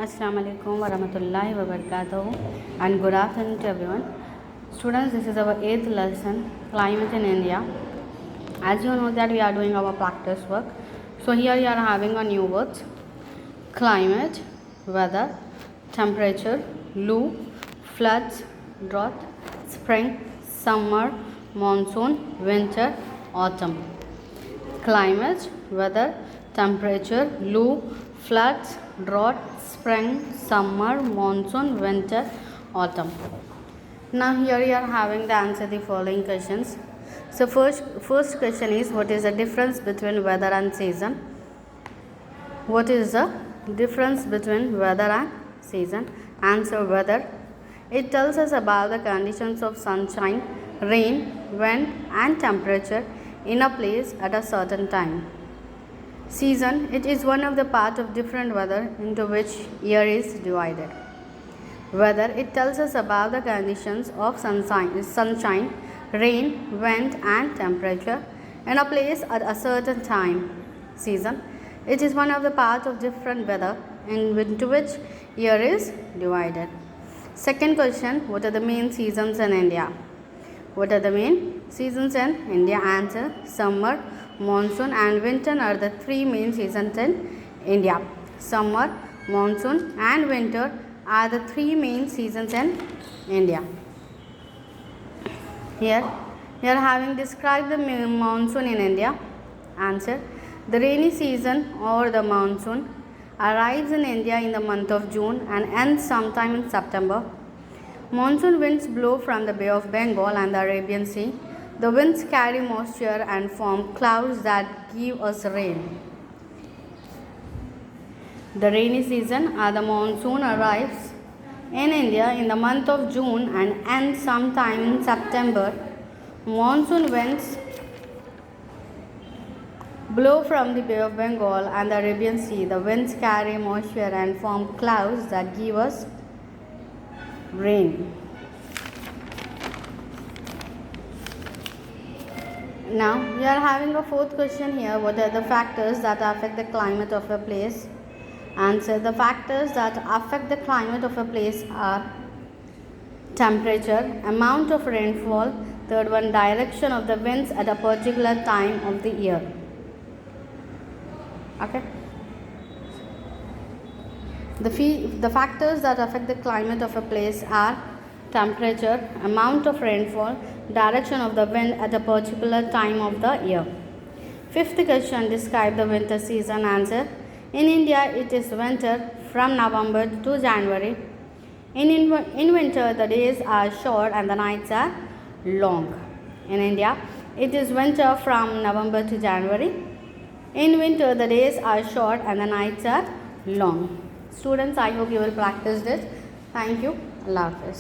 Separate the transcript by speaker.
Speaker 1: Assalamu alaikum warahmatullahi wabarakatuh and good afternoon to everyone. Students, this is our 8th lesson, Climate in India. As you know that we are doing our practice work. So here we are having a new words: climate, weather, temperature, loo, floods, drought, spring, summer, monsoon, winter, autumn. Climate, weather, temperature, loo, floods, drought, spring, summer, monsoon, winter, autumn. Now here we are having the answer the following questions. So first question is, what is the difference between weather and season? What is the difference between weather and season? Answer: weather. It tells us about the conditions of sunshine, rain, wind and temperature in a place at a certain time. Season, it is one of the part of different weather into which year is divided. Weather, it tells us about the conditions of sunshine, rain, wind and temperature in a place at a certain time. Season, it is one of the part of different weather into which year is divided. Second question, what are the main seasons in India? What are the main seasons in India? Answer: summer, monsoon and winter are the three main seasons in India. Summer, monsoon and winter are the three main seasons in India. Here having described the monsoon in India. Answer: the rainy season or the monsoon arrives in India in the month of June and ends sometime in September. Monsoon winds blow from the Bay of Bengal and the Arabian Sea. The winds carry moisture and form clouds that give us rain. The rainy season or the monsoon arrives in India in the month of June and ends sometime in September. Monsoon winds blow from the Bay of Bengal and the Arabian Sea. The winds carry moisture and form clouds that give us rain. Now we are having a fourth question here. What are the factors that affect the climate of a place? Answer: the factors that affect the climate of a place are temperature, amount of rainfall, third one, direction of the winds at a particular time of the year. Okay. The factors that affect the climate of a place are temperature, amount of rainfall, direction of the wind at a particular time of the year. Fifth question, describe the winter season. Answer: in India it is winter from November to January. In winter the days are short and the nights are long. In India it is winter from November to January. In winter the days are short and the nights are long. Students, I hope you will practice this. Thank you. Allah Hafiz.